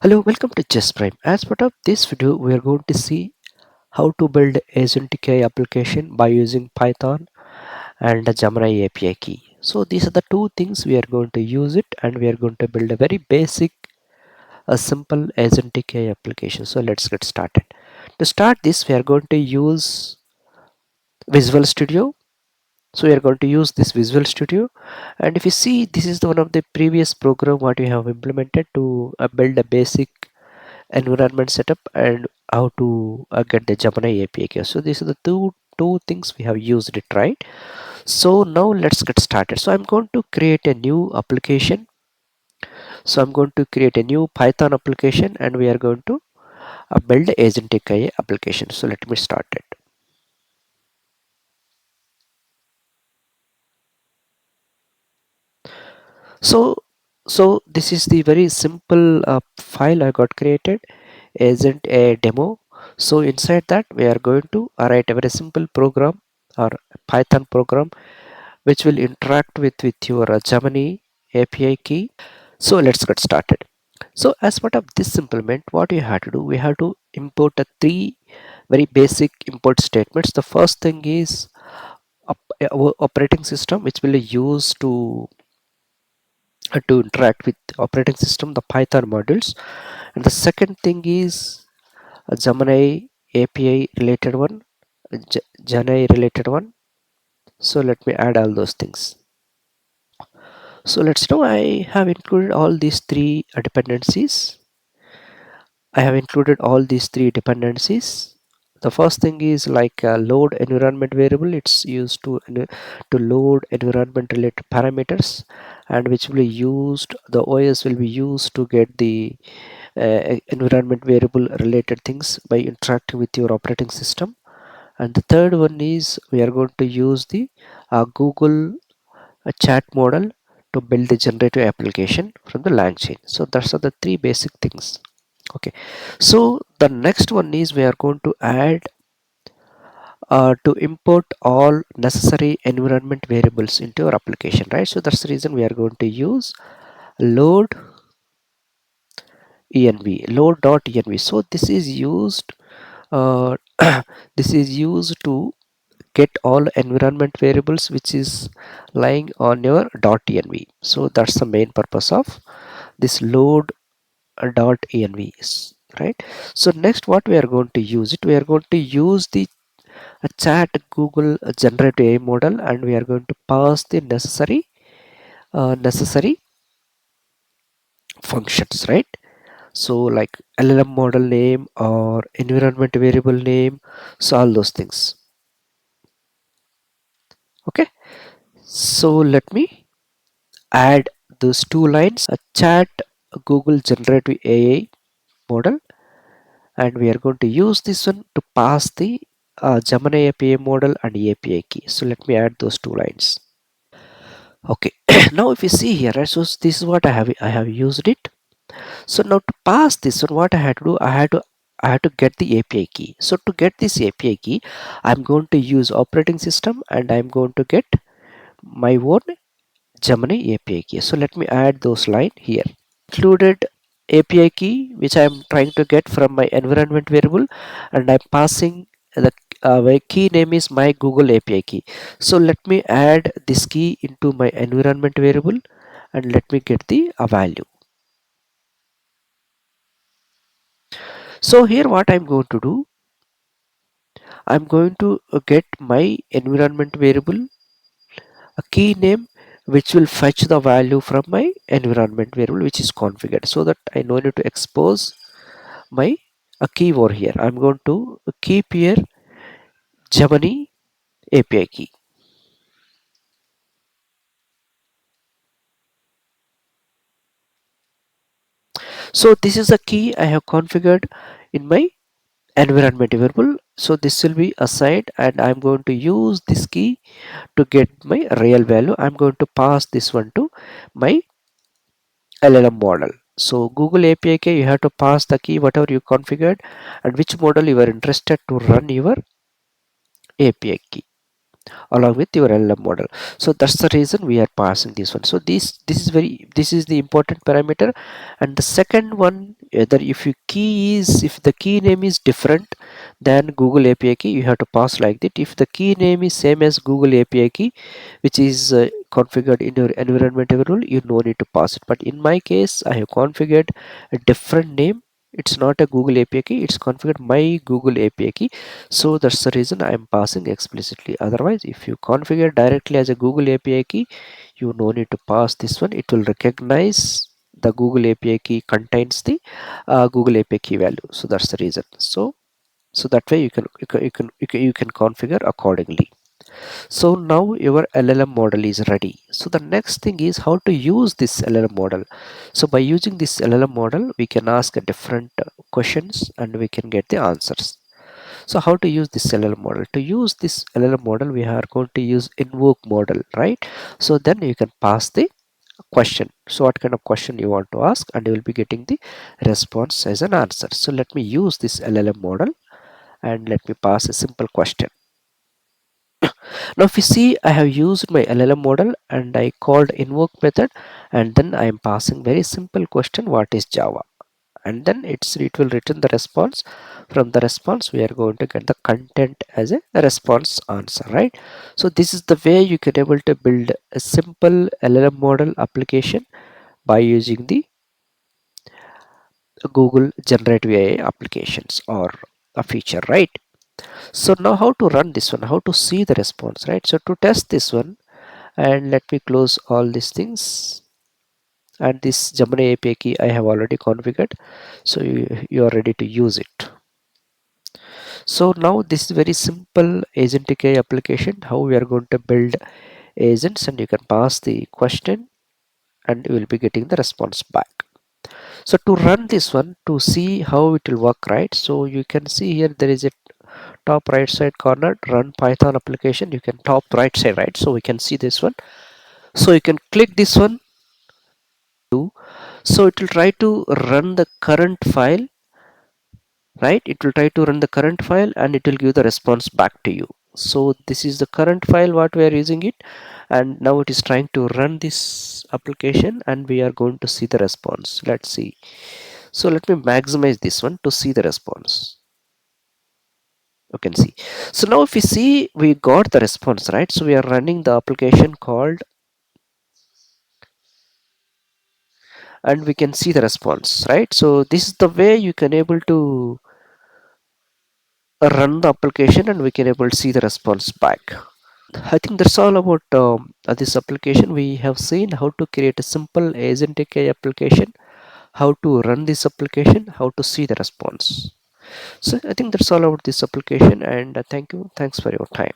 Hello, welcome to Just Prime. As part of this video, we are going to see how to build Agentic AI application by using Python and the Gemini API key. So these are the two things we are going to use it, and we are going to build a very basic, a simple Agentic AI application. So let's get started. To start this, we are going to use Visual Studio. So we are going to use this Visual Studio, and if you see, this is the one of the previous program what we have implemented to build a basic environment setup and how to get the Gemini API key. So these are the two things we have used it, right? So now let's get started. So I'm going to create a new application. So I'm going to create a new Python application, and we are going to build Agentic AI application. So let me start it. So so this is the very simple file I got created, isn't a demo. So inside that we are going to write a very simple program or Python program which will interact with your Gemini API key. So let's get started. So as part of this implement, what you have to do, we have to import a three very basic import statements. The first thing is our operating system, which will use to interact with operating system, the Python modules. And the second thing is a Gemini API related one, Gemini related one. So let me add all those things. So let's know I have included all these three dependencies. I have included all these three dependencies. The first thing is like a load environment variable. It's used to load environment related parameters, and which will be used. The OS will be used to get the environment variable related things by interacting with your operating system. And the third one is we are going to use the Google chat model to build the generative application from the LangChain. So that's are the three basic things. Okay, so the next one is we are going to add to import all necessary environment variables into our application, right? So that's the reason we are going to use load env, load.env. So this is used uh, this is used to get all environment variables which is lying on your .env. So that's the main purpose of this load .env is, right? So next what we are going to use it, we are going to use the chat Google generative AI model, and we are going to pass the necessary functions, right? So like LLM model name or environment variable name, so all those things. Okay, so let me add those two lines, a chat Google generative AI model, and we are going to use this one to pass the Gemini API model and API key. So let me add those two lines. Okay, now if you see here, right, so this is what I have used it. So now to pass this one, what I had to do, I had to get the API key. So to get this API key, I'm going to use operating system, and I'm going to get my own Gemini API key. So let me add those line here. Included API key which I am trying to get from my environment variable, and I'm passing the my key name is my Google API key. So let me add this key into my environment variable, and let me get the value. So here what I'm going to do, I'm going to get my environment variable a key name which will fetch the value from my environment variable which is configured, so that I no need to expose my a key over here. I'm going to keep here Gemini API key. So this is the key I have configured in my environment variable. So this will be assigned, and I'm going to use this key to get my real value. I'm going to pass this one to my LLM model. So Google API key, you have to pass the key whatever you configured and which model you are interested to run your API key. along with your LLM model. So that's the reason we are passing this one. So this is the important parameter. And the second one, that if the key name is different than Google API key, you have to pass like that. If the key name is same as Google API key, which is configured in your environment variable, you no need to pass it. But in my case, I have configured a different name. It's not a Google API key, it's configured my Google API key. So that's the reason I am passing explicitly. Otherwise, if you configure directly as a Google API key, you no need to pass this one. It will recognize the Google API key contains the Google API key value. So that's the reason. So that way you can configure accordingly. So now your LLM model is ready. So the next thing is how to use this LLM model. So by using this LLM model, we can ask different questions and we can get the answers. So how to use this LLM model? To use this LLM model, we are going to use invoke model, right? So then you can pass the question. So what kind of question you want to ask, and you will be getting the response as an answer. So let me use this LLM model and let me pass a simple question. Now if you see, I have used my LLM model and I called invoke method, and then I am passing very simple question, what is Java? And then it will return the response. From the response, we are going to get the content as a response answer, right? So this is the way you can able to build a simple LLM model application by using the Google Generative AI applications or a feature, right? So now how to run this one, how to see the response, right? So to test this one, and let me close all these things, and this Gemini API key I have already configured, so you are ready to use it. So now this is very simple Agentic AI application, how we are going to build agents, and you can pass the question and you will be getting the response back. So to run this one, to see how it will work, right? So you can see here there is a top right side corner, run Python application. You can top right side, right? So we can see this one. So you can click this one. So it will try to run the current file, right? It will try to run the current file and it will give the response back to you. So this is the current file what we are using it, and now it is trying to run this application and we are going to see the response. Let's see. So let me maximize this one to see the response. You can see. So now if you see, we got the response, right? So we are running the application called, and we can see the response, right? So this is the way you can able to run the application and we can able to see the response back. I think that's all about this application. We have seen how to create a simple agentic AI application, how to run this application, how to see the response. So I think that's all about this application, and thank you. Thanks for your time.